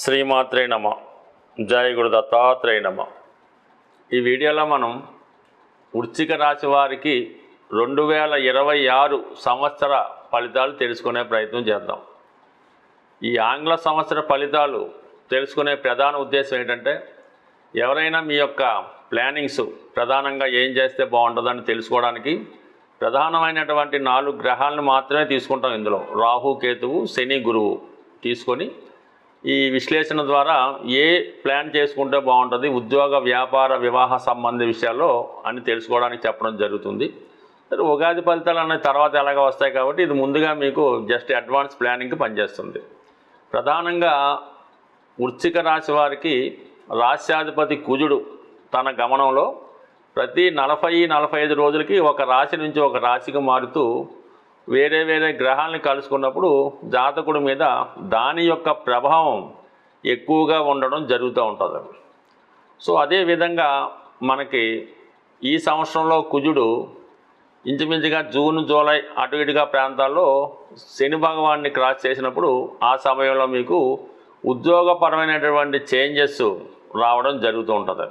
శ్రీమాత్రే నమ. జయ గురు దత్తాత్రేయ నమ. ఈ వీడియోలో మనం వృశ్చిక రాశి వారికి 2026 సంవత్సర ఫలితాలు తెలుసుకునే ప్రయత్నం చేద్దాం. ఈ ఆంగ్ల సంవత్సర ఫలితాలు తెలుసుకునే ప్రధాన ఉద్దేశం ఏంటంటే, ఎవరైనా మీ యొక్క ప్లానింగ్స్ ప్రధానంగా ఏం చేస్తే బాగుంటుందని తెలుసుకోవడానికి ప్రధానమైనటువంటి 4 గ్రహాలను మాత్రమే తీసుకుంటాం. ఇందులో రాహు, కేతువు, శని, గురువు తీసుకొని ఈ విశ్లేషణ ద్వారా ఏ ప్లాన్ చేసుకుంటే బాగుంటుంది, ఉద్యోగ, వ్యాపార, వివాహ సంబంధ విషయాల్లో అని తెలుసుకోవడానికి చెప్పడం జరుగుతుంది. ఉగాది ఫలితాలు అనేవి తర్వాత ఎలాగ వస్తాయి కాబట్టి ఇది ముందుగా మీకు జస్ట్ అడ్వాన్స్ ప్లానింగ్కి పనిచేస్తుంది. ప్రధానంగా వృశ్చిక రాశి వారికి రాశ్యాధిపతి కుజుడు తన గమనంలో ప్రతి 40-45 రోజులకి ఒక రాశి నుంచి ఒక రాశికి మారుతూ వేరే వేరే గ్రహాలను కలుసుకున్నప్పుడు జాతకుడి మీద దాని యొక్క ప్రభావం ఎక్కువగా ఉండడం జరుగుతూ ఉంటుంది. సో అదేవిధంగా మనకి ఈ సంవత్సరంలో కుజుడు ఇంచుమించుగా జూన్, జూలై అటు ఇటుగా ప్రాంతాల్లో శని భగవాన్ని క్రాస్ చేసినప్పుడు ఆ సమయంలో మీకు ఉద్యోగపరమైనటువంటి చేంజెస్ రావడం జరుగుతూ ఉంటుంది.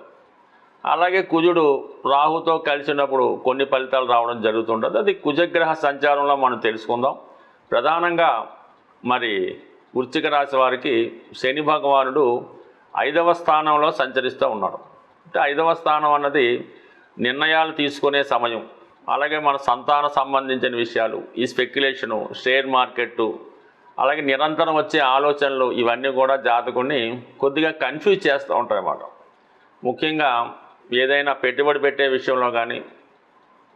అలాగే కుజుడు రాహుతో కలిసినప్పుడు కొన్ని ఫలితాలు రావడం జరుగుతుంటుంది. అది కుజగ్రహ సంచారంలో మనం తెలుసుకుందాం. ప్రధానంగా మరి వృశ్చిక రాశి వారికి శని భగవానుడు 5వ స్థానంలో సంచరిస్తూ ఉన్నాడు. అంటే 5వ స్థానం అన్నది నిర్ణయాలు తీసుకునే సమయం, అలాగే మన సంతాన సంబంధించిన విషయాలు, ఈ స్పెక్యులేషను, షేర్ మార్కెట్టు, అలాగే నిరంతరం వచ్చే ఆలోచనలు, ఇవన్నీ కూడా జాతకుడిని కొద్దిగా కన్ఫ్యూజ్ చేస్తూ ఉంటాయి అన్నమాట. ముఖ్యంగా ఏదైనా పెట్టుబడి పెట్టే విషయంలో కానీ,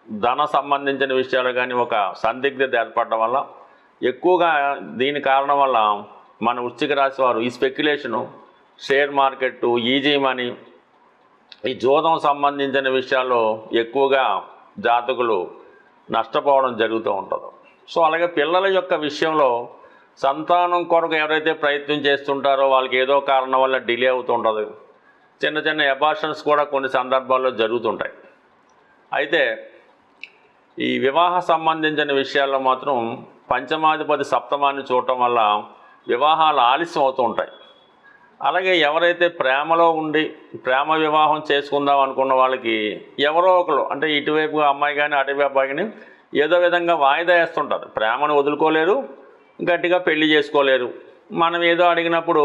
ధన సంబంధించిన విషయాలు కానీ ఒక సందిగ్ధత ఏర్పడడం వల్ల ఎక్కువగా దీని కారణం వల్ల మన వృశ్చిక రాశి వారు ఈ speculation, share market, easy money, ఈ జోదం సంబంధించిన విషయాల్లో ఎక్కువగా జాతకులు నష్టపోవడం జరుగుతూ ఉంటుంది. సో అలాగే పిల్లల యొక్క విషయంలో సంతానం కొరకు ఎవరైతే ప్రయత్నం చేస్తుంటారో వాళ్ళకి ఏదో కారణం వల్ల డిలే అవుతూ ఉంటుంది. చిన్న చిన్న అబార్షన్స్ కూడా కొన్ని సందర్భాల్లో జరుగుతుంటాయి. అయితే ఈ వివాహ సంబంధించిన విషయాల్లో మాత్రం పంచమాధిపతి సప్తమాన్ని చూడటం వల్ల వివాహాలు ఆలస్యం అవుతూ ఉంటాయి. అలాగే ఎవరైతే ప్రేమలో ఉండి ప్రేమ వివాహం చేసుకుందాం అనుకున్న వాళ్ళకి ఎవరో ఒకరు, అంటే ఇటువైపు అమ్మాయి కానీ అటువైపు అబ్బాయి కానీ ఏదో విధంగా వాయిదా వేస్తుంటారు. ప్రేమను వదులుకోలేరు, గట్టిగా పెళ్లి చేసుకోలేరు. మనం ఏదో అడిగినప్పుడు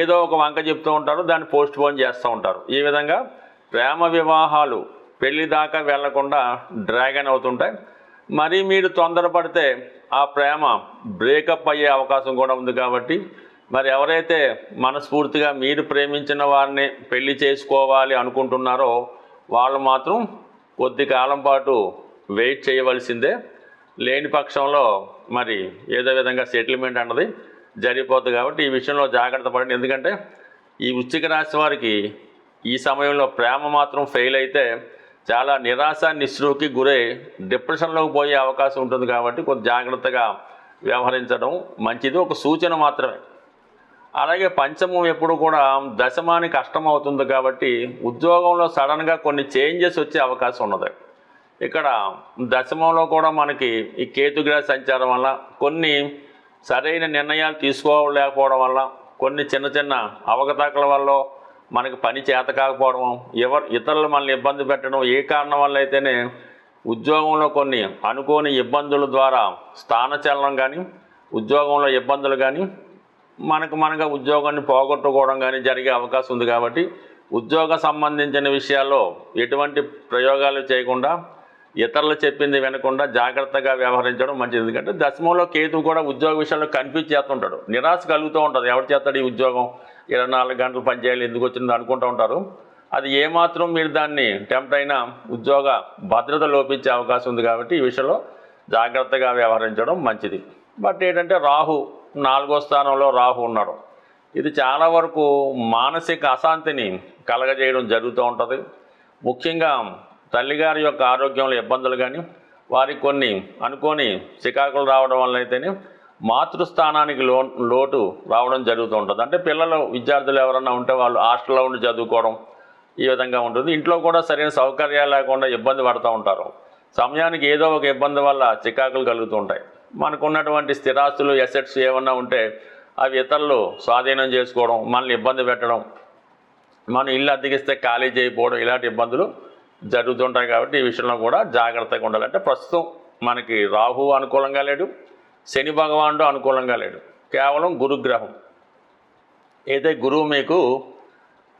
ఏదో ఒక వంక చెప్తూ ఉంటారు, దాన్ని పోస్ట్ పోన్ చేస్తూ ఉంటారు. ఈ విధంగా ప్రేమ వివాహాలు పెళ్లి దాకా వెళ్లకుండా డ్రాగన్ అవుతుంటాయి. మరి మీరు తొందరపడితే ఆ ప్రేమ బ్రేకప్ అయ్యే అవకాశం కూడా ఉంది. కాబట్టి మరి ఎవరైతే మనస్ఫూర్తిగా మీరు ప్రేమించిన వారిని పెళ్లి చేసుకోవాలి అనుకుంటున్నారో వాళ్ళు మాత్రం కొద్ది కాలం పాటు వెయిట్ చేయవలసిందే. లేని పక్షంలో మరి ఏదో విధంగా సెటిల్మెంట్ అన్నది జరిగిపోతుంది. కాబట్టి ఈ విషయంలో జాగ్రత్త పడండి. ఎందుకంటే ఈ వృశ్చిక రాశి వారికి ఈ సమయంలో ప్రేమ మాత్రం ఫెయిల్ అయితే చాలా నిరాశ, నిస్పృహకి గురై డిప్రెషన్లోకి పోయే అవకాశం ఉంటుంది. కాబట్టి కొంచెం జాగ్రత్తగా వ్యవహరించడం మంచిది, ఒక సూచన మాత్రమే. అలాగే పంచమం ఎప్పుడు కూడా దశమానికి కష్టం అవుతుంది. కాబట్టి ఉద్యోగంలో సడన్గా కొన్ని చేంజెస్ వచ్చే అవకాశం ఉన్నది. ఇక్కడ దశమంలో కూడా మనకి ఈ కేతుగ్రహ సంచారం వల్ల కొన్ని సరైన నిర్ణయాలు తీసుకోలేకపోవడం వల్ల, కొన్ని చిన్న చిన్న అవకతవకల వల్ల మనకి పని చేత కాకపోవడం, ఇతరులు మనల్ని ఇబ్బంది పెట్టడం, ఏ కారణం వల్ల అయితేనే ఉద్యోగంలో కొన్ని అనుకోని ఇబ్బందుల ద్వారా స్థానచలనం కానీ, ఉద్యోగంలో ఇబ్బందులు కానీ, మనగా ఉద్యోగాన్ని పోగొట్టుకోవడం కానీ జరిగే అవకాశం ఉంది. కాబట్టి ఉద్యోగ సంబంధించిన విషయాల్లో ఎటువంటి ప్రయోగాలు చేయకుండా, ఇతరులు చెప్పింది వినకుండా జాగ్రత్తగా వ్యవహరించడం మంచిది. ఎందుకంటే దశమంలో కేతు కూడా ఉద్యోగ విషయాల్లో కన్ఫ్యూజ్ చేస్తుంటాడు, నిరాశ కలుగుతూ ఉంటుంది. ఎవరు చేస్తాడు ఈ ఉద్యోగం, 24 గంటలు పనిచేయాలి, ఎందుకు వచ్చిందో అనుకుంటూ ఉంటారు. అది ఏమాత్రం మీరు దాన్ని టెంప్ట్ అయినా ఉద్యోగ భద్రత లోపించే అవకాశం ఉంది. కాబట్టి ఈ విషయంలో జాగ్రత్తగా వ్యవహరించడం మంచిది. బట్ ఏంటంటే రాహు 4వ స్థానంలో రాహు ఉన్నాడు. ఇది చాలా వరకు మానసిక అశాంతిని కలగజేయడం జరుగుతూ ఉంటుంది. ముఖ్యంగా తల్లిగారి యొక్క ఆరోగ్యంలో ఇబ్బందులు కానీ, వారికి కొన్ని అనుకోని చికాకులు రావడం వల్ల అయితేనే మాతృస్థానానికి లోటు రావడం జరుగుతూ ఉంటుంది. అంటే పిల్లలు, విద్యార్థులు ఎవరన్నా ఉంటే వాళ్ళు హాస్టల్లో ఉండి చదువుకోవడం ఈ విధంగా ఉంటుంది. ఇంట్లో కూడా సరైన సౌకర్యాలు లేకుండా ఇబ్బంది పడుతూ ఉంటారు. సమయానికి ఏదో ఒక ఇబ్బంది వల్ల చికాకులు కలుగుతూ ఉంటాయి. మనకున్నటువంటి స్థిరాస్తులు, ఎసెట్స్ ఏమన్నా ఉంటే అవి ఇతరులు స్వాధీనం చేసుకోవడం, మనల్ని ఇబ్బంది పెట్టడం, మనం ఇల్లు అద్దెకిస్తే ఖాళీ చేయకపోవడం, ఇలాంటి ఇబ్బందులు జరుగుతుంటాయి. కాబట్టి ఈ విషయంలో కూడా జాగ్రత్తగా ఉండాలి. అంటే ప్రస్తుతం మనకి రాహు అనుకూలంగా లేడు, శని భగవానుడు అనుకూలంగా లేడు, కేవలం గురుగ్రహం. అయితే గురువు మీకు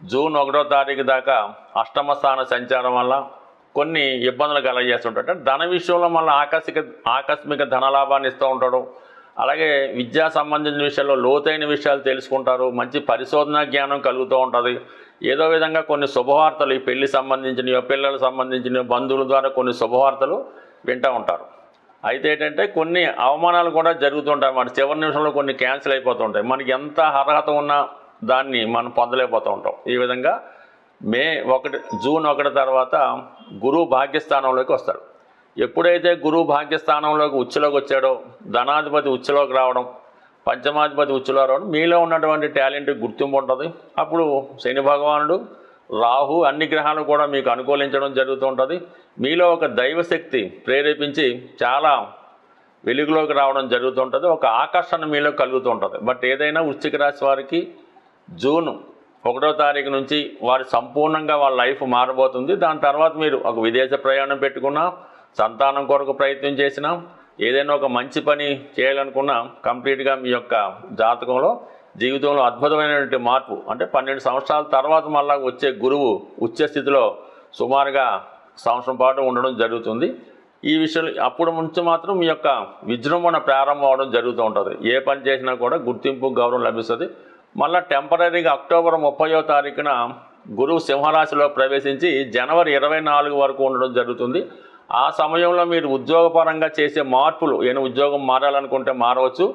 జూన్ 1వ తారీఖు దాకా అష్టమ స్థాన సంచారం వల్ల కొన్ని ఇబ్బందులు కలగజేస్తుంటాడు. అంటే ధన విషయంలో మళ్ళీ ఆకస్మిక ధనలాభాన్ని ఇస్తూ ఉంటాడు. అలాగే విద్యా సంబంధించిన విషయాల్లో లోతైన విషయాలు తెలుసుకుంటారు, మంచి పరిశోధన జ్ఞానం కలుగుతూ ఉంటుంది. ఏదో విధంగా కొన్ని శుభవార్తలు, ఈ పెళ్లి సంబంధించినవి, పిల్లలకు సంబంధించినవి, బంధువుల ద్వారా కొన్ని శుభవార్తలు వింటూ ఉంటారు. అయితే ఏంటంటే కొన్ని అవమానాలు కూడా జరుగుతుంటాయి అన్నమాట. చివరి నిమిషంలో కొన్ని క్యాన్సిల్ అయిపోతుంటాయి. మనకి ఎంత అర్హత ఉన్నా దాన్ని మనం పొందలేకపోతూ ఉంటాం. ఈ విధంగా జూన్ 1 తర్వాత గురువు భాగ్యస్థానంలోకి వస్తాడు. ఎప్పుడైతే గురువు భాగ్యస్థానంలోకి ఉచ్చులోకి వచ్చాడో, ధనాధిపతి ఉచ్చులోకి రావడం, పంచమాధిపతి ఉచ్చులో రావడం, మీలో ఉన్నటువంటి టాలెంట్ గుర్తింపు ఉంటుంది. అప్పుడు శని భగవానుడు, రాహు, అన్ని గ్రహాలు కూడా మీకు అనుకూలించడం జరుగుతూ ఉంటుంది. మీలో ఒక దైవశక్తి ప్రేరేపించి చాలా వెలుగులోకి రావడం జరుగుతుంటుంది. ఒక ఆకర్షణ మీలో కలుగుతూ ఉంటుంది. బట్ ఏదైనా వృశ్చిక రాశి వారికి జూన్ 1వ తారీఖు నుంచి వారి సంపూర్ణంగా వాళ్ళ లైఫ్ మారబోతుంది. దాని తర్వాత మీరు ఒక విదేశ ప్రయాణం పెట్టుకున్నా, సంతానం కొరకు ప్రయత్నం చేసినా, ఏదైనా ఒక మంచి పని చేయాలనుకున్నా కంప్లీట్గా మీ యొక్క జాతకంలో జీవితంలో అద్భుతమైనటువంటి మార్పు, అంటే 12 సంవత్సరాల తర్వాత మళ్ళా వచ్చే గురువు ఉచ్చ స్థితిలో సుమారుగా సంవత్సరం పాటు ఉండడం జరుగుతుంది. ఈ విషయం అప్పుడు నుంచి మాత్రం మీ యొక్క విజృంభణ ప్రారంభం అవడం జరుగుతూ ఉంటుంది. ఏ పని చేసినా కూడా గుర్తింపు, గౌరవం లభిస్తుంది. మళ్ళీ టెంపరీగా అక్టోబర్ 30వ తారీఖున గురువు సింహరాశిలో ప్రవేశించి జనవరి 24 వరకు ఉండడం జరుగుతుంది. ఆ సమయంలో మీరు ఉద్యోగపరంగా చేసే మార్పులు, ఏమైనా ఉద్యోగం మారాలనుకుంటే మారవచ్చు.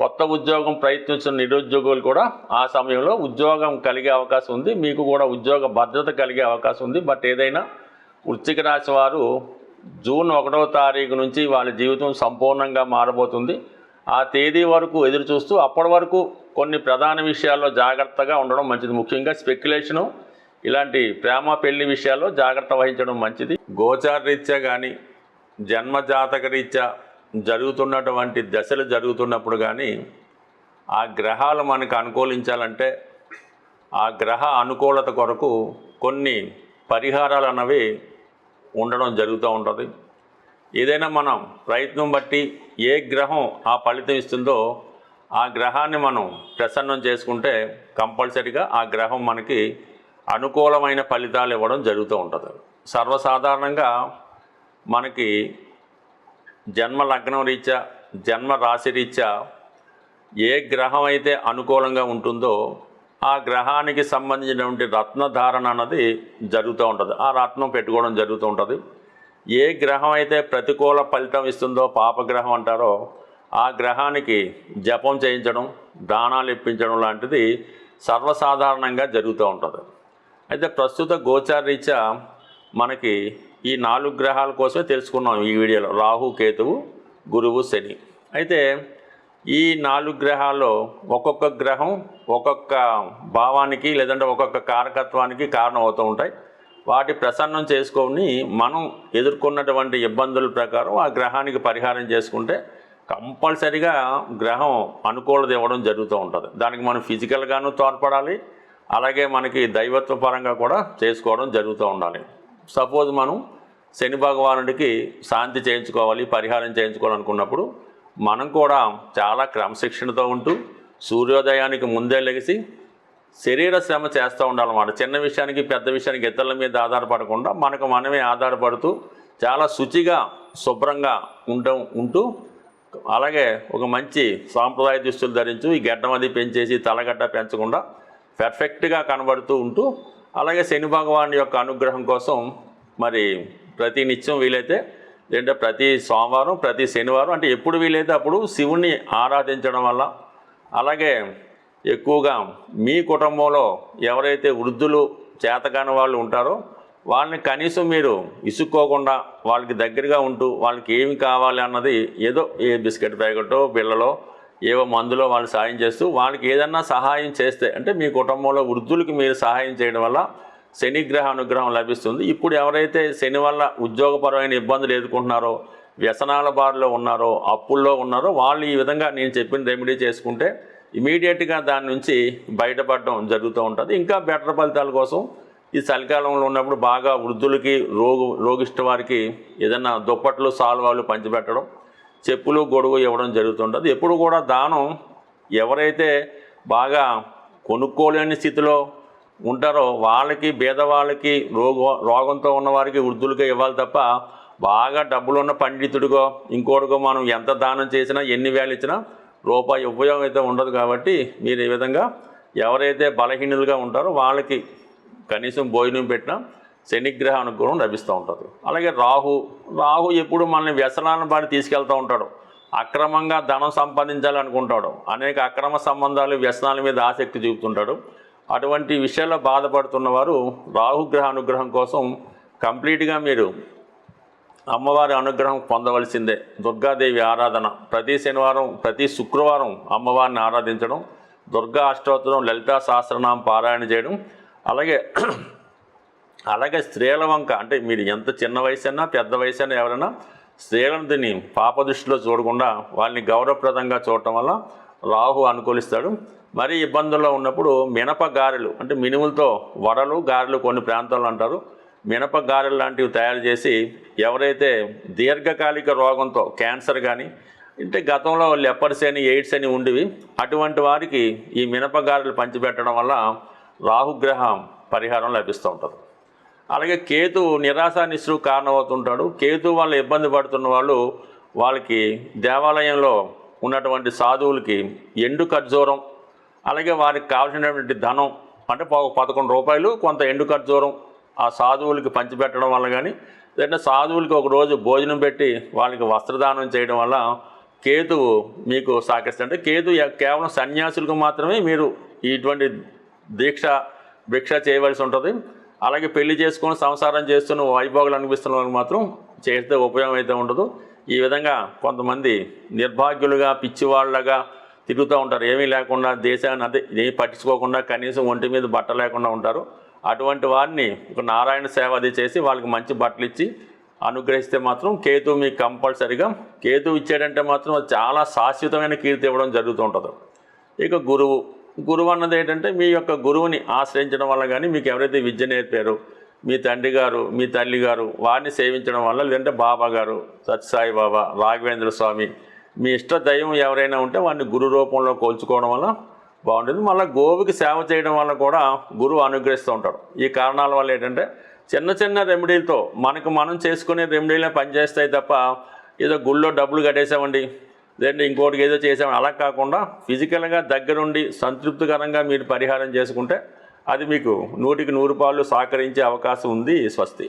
కొత్త ఉద్యోగం ప్రయత్నించిన నిరుద్యోగులు కూడా ఆ సమయంలో ఉద్యోగం కలిగే అవకాశం ఉంది. మీకు కూడా ఉద్యోగ భద్రత కలిగే అవకాశం ఉంది. బట్ ఏదైనా వృశ్చిక రాశి వారు జూన్ 1వ తారీఖు నుంచి వాళ్ళ జీవితం సంపూర్ణంగా మారబోతుంది. ఆ తేదీ వరకు ఎదురు చూస్తూ అప్పటి వరకు కొన్ని ప్రధాన విషయాల్లో జాగ్రత్తగా ఉండడం మంచిది. ముఖ్యంగా స్పెక్యులేషను, ఇలాంటి ప్రేమ పెళ్లి విషయాల్లో జాగ్రత్త వహించడం మంచిది. గోచార రీత్యా కానీ జన్మజాతక రీత్యా జరుగుతున్నటువంటి దశలు జరుగుతున్నప్పుడు కానీ ఆ గ్రహాలు మనకు అనుకూలించాలంటే ఆ గ్రహ అనుకూలత కొరకు కొన్ని పరిహారాలు అన్నవి ఉండడం జరుగుతూ ఉంటుంది. ఏదైనా మనం ప్రయత్నం బట్టి ఏ గ్రహం ఆ ఫలితం ఇస్తుందో ఆ గ్రహాన్ని మనం ప్రసన్నం చేసుకుంటే కంపల్సరీగా ఆ గ్రహం మనకి అనుకూలమైన ఫలితాలు ఇవ్వడం జరుగుతూ ఉంటుంది. సర్వసాధారణంగా మనకి జన్మ లగ్నం రీత్యా, జన్మ రాశి రీత్యా ఏ గ్రహం అయితే అనుకూలంగా ఉంటుందో ఆ గ్రహానికి సంబంధించినటువంటి రత్నధారణ అన్నది జరుగుతూ ఉంటుంది. ఆ రత్నం పెట్టుకోవడం జరుగుతూ ఉంటుంది. ఏ గ్రహం అయితే ప్రతికూల ఫలితం ఇస్తుందో, పాపగ్రహం అంటారో, ఆ గ్రహానికి జపం చేయించడం, దానాలు ఇప్పించడం లాంటిది సర్వసాధారణంగా జరుగుతూ ఉంటుంది. అయితే ప్రస్తుత గోచార రీత్యా మనకి ఈ 4 గ్రహాల కోసమే తెలుసుకున్నాం ఈ వీడియోలో: రాహు, కేతువు, గురువు, శని. అయితే ఈ 4 గ్రహాల్లో ఒక్కొక్క గ్రహం ఒక్కొక్క భావానికి లేదంటే ఒక్కొక్క కారకత్వానికి కారణం అవుతూ ఉంటాయి. వాటి ప్రసన్నం చేసుకొని మనం ఎదుర్కొన్నటువంటి ఇబ్బందుల ప్రకారం ఆ గ్రహానికి పరిహారం చేసుకుంటే కంపల్సరీగా గ్రహం అనుకూలత ఇవ్వడం జరుగుతూ ఉంటుంది. దానికి మనం ఫిజికల్గాను తోడ్పడాలి, అలాగే మనకి దైవత్వ పరంగా కూడా చేసుకోవడం జరుగుతూ ఉండాలి. సపోజ్ మనం శని భగవానుడికి శాంతి చేయించుకోవాలి, పరిహారం చేయించుకోవాలనుకున్నప్పుడు మనం కూడా చాలా క్రమశిక్షణతో ఉంటూ సూర్యోదయానికి ముందే లెగిసి శరీర శ్రమ చేస్తూ ఉండాలన్నమాట. చిన్న విషయానికి, పెద్ద విషయానికి ఇతరుల మీద ఆధారపడకుండా మనకు మనమే ఆధారపడుతూ చాలా శుచిగా, శుభ్రంగా ఉంటూ అలాగే ఒక మంచి సాంప్రదాయ దుస్తులు ధరించు, ఈ గడ్డం అది పెంచేసి తలగడ్డ పెంచకుండా పర్ఫెక్ట్గా కనబడుతూ ఉంటూ, అలాగే శని భగవాన్ యొక్క అనుగ్రహం కోసం మరి ప్రతి నిత్యం వీలైతే లేదంటే ప్రతి సోమవారం, ప్రతి శనివారం, అంటే ఎప్పుడు వీలైతే అప్పుడు శివుణ్ణి ఆరాధించడం వల్ల, అలాగే ఎక్కువగా మీ కుటుంబంలో ఎవరైతే వృద్ధులు, చేతకాని వాళ్ళు ఉంటారో వాళ్ళని కనీసం మీరు ఇసుక్కోకుండా వాళ్ళకి దగ్గరగా ఉంటూ వాళ్ళకి ఏమి కావాలి అన్నది ఏదో ఏ బిస్కెట్ ప్యాకెటో, పిల్లలో ఏవో మందులో వాళ్ళు సాయం చేస్తూ వాళ్ళకి ఏదన్నా సహాయం చేస్తే, అంటే మీ కుటుంబంలో వృద్ధులకి మీరు సహాయం చేయడం వల్ల శనిగ్రహ అనుగ్రహం లభిస్తుంది. ఇప్పుడు ఎవరైతే శని వల్ల ఉద్యోగపరమైన ఇబ్బందులు ఎదుర్కొంటున్నారో, వ్యసనాల బారిలో ఉన్నారో, అప్పుల్లో ఉన్నారో వాళ్ళు ఈ విధంగా నేను చెప్పిన రెమెడీ చేసుకుంటే ఇమీడియట్గా దాని నుంచి బయటపడడం జరుగుతూ ఉంటుంది. ఇంకా బెటర్ ఫలితాల కోసం ఈ చలికాలంలో ఉన్నప్పుడు బాగా వృద్ధులకి రోగిష్ట వారికి ఏదైనా దుప్పట్లు సాల్వాలు పంచిపెట్టడం, చెప్పులు గొడుగు ఇవ్వడం జరుగుతుంటుంది. ఎప్పుడు కూడా దానం ఎవరైతే బాగా కొనుక్కోలేని స్థితిలో ఉంటారో వాళ్ళకి, పేదవాళ్ళకి, రోగంతో ఉన్నవారికి, వృద్ధులకే ఇవ్వాలి తప్ప బాగా డబ్బులున్న పండితుడిగో ఇంకోటిగో మనం ఎంత దానం చేసినా ఎన్ని వేలు ఇచ్చినా రూపాయి ఉపయోగం అయితే ఉండదు. కాబట్టి మీరు ఈ విధంగా ఎవరైతే బలహీనులుగా ఉంటారో వాళ్ళకి కనీసం భోజనం పెట్టినా శనిగ్రహ అనుగ్రహం లభిస్తూ ఉంటుంది. అలాగే రాహు ఎప్పుడు మనల్ని వ్యసనాలను బాడి తీసుకెళ్తూ ఉంటాడు. అక్రమంగా ధనం సంపాదించాలనుకుంటాడు. అనేక అక్రమ సంబంధాలు, వ్యసనాల మీద ఆసక్తి చూపుతుంటాడు. అటువంటి విషయాల్లో బాధపడుతున్న వారు రాహుగ్రహ అనుగ్రహం కోసం కంప్లీట్గా మీరు అమ్మవారి అనుగ్రహం పొందవలసిందే. దుర్గాదేవి ఆరాధన ప్రతి శనివారం, ప్రతి శుక్రవారం అమ్మవారిని ఆరాధించడం, దుర్గా అష్టోత్తరం, లలితా సహస్రనామం పారాయణ చేయడం. అలాగే స్త్రీల వంక, అంటే మీరు ఎంత చిన్న వయసు అయినా పెద్ద వయసు అయినా ఎవరైనా స్త్రీలను దీన్ని పాపదృష్టిలో చూడకుండా వాళ్ళని గౌరవప్రదంగా చూడటం వల్ల రాహు అనుకూలిస్తాడు. మరీ ఇబ్బందుల్లో ఉన్నప్పుడు మినప గారెలు, అంటే మినుములతో వడలు, గారెలు కొన్ని ప్రాంతాల్లో అంటారు, మినప గారెలు లాంటివి తయారు చేసి ఎవరైతే దీర్ఘకాలిక రోగంతో క్యాన్సర్ కానీ, అంటే గతంలో లెపర్సీ అని, ఎయిడ్స్ అని ఉండేవి, అటువంటి వారికి ఈ మినప గారెలు పంచిపెట్టడం వల్ల రాహుగ్రహం పరిహారం లభిస్తూ ఉంటుంది. అలాగే కేతు నిరాశ నిస్సు కారణమవుతుంటాడు. కేతు వల్ల ఇబ్బంది పడుతున్న వాళ్ళకి దేవాలయంలో ఉన్నటువంటి సాధువులకి ఎండు ఖర్జూరం, అలాగే వారికి కావాల్సినటువంటి ధనం, అంటే 11 రూపాయలు కొంత ఎండు ఖర్జూరం ఆ సాధువులకి పంచిపెట్టడం వల్ల కానీ, లేదంటే సాధువులకి ఒక రోజు భోజనం పెట్టి వాళ్ళకి వస్త్రదానం చేయడం వల్ల కేతువు మీకు సహకరిస్తుంది. అంటే కేతు కేవలం సన్యాసులకు మాత్రమే మీరు ఇటువంటి భిక్ష చేయవలసి ఉంటుంది. అలాగే పెళ్లి చేసుకొని సంసారం చేస్తున్న వైభోగులు అనిపిస్తున్న వాళ్ళకి మాత్రం చేస్తే ఉపయోగం అయితే ఉండదు. ఈ విధంగా కొంతమంది నిర్భాగ్యులుగా, పిచ్చివాళ్ళగా తిరుగుతూ ఉంటారు. ఏమీ లేకుండా, దేశాన్ని ఏమీ పట్టించుకోకుండా, కనీసం ఒంటి మీద బట్ట లేకుండా ఉంటారు. అటువంటి వారిని ఒక నారాయణ సేవ అది చేసి వాళ్ళకి మంచి బట్టలు ఇచ్చి అనుగ్రహిస్తే మాత్రం కేతు మీకు కంపల్సరిగా, కేతు ఇచ్చాడంటే మాత్రం చాలా శాశ్వతమైన కీర్తి ఇవ్వడం జరుగుతూ ఉంటుంది. ఇక గురువు అన్నది ఏంటంటే మీ యొక్క గురువుని ఆశ్రయించడం వల్ల కానీ, మీకు ఎవరైతే విద్య నేర్పారో మీ తండ్రి గారు, మీ తల్లి గారు, వారిని సేవించడం వల్ల, లేదంటే బాబా గారు, సత్యసాయి బాబా, రాఘవేంద్ర స్వామి, మీ ఇష్ట దైవం ఎవరైనా ఉంటే వాడిని గురు రూపంలో కోల్చుకోవడం వల్ల బాగుంటుంది. మళ్ళీ గోవుకి సేవ చేయడం వల్ల కూడా గురువు అనుగ్రహిస్తూ ఉంటాడు. ఈ కారణాల వల్ల ఏంటంటే చిన్న రెమెడీలతో మనం చేసుకునే రెమెడీలే పనిచేస్తాయి తప్ప ఏదో గుళ్ళో డబ్బులు కట్టేసామండి, లేదంటే ఇంకోటికి ఏదో చేసామని అలా కాకుండా ఫిజికల్గా దగ్గరుండి సంతృప్తికరంగా మీరు పరిహారం చేసుకుంటే అది మీకు 100కి 100 పాళ్ళు సహకరించే అవకాశం ఉంది. స్వస్తి.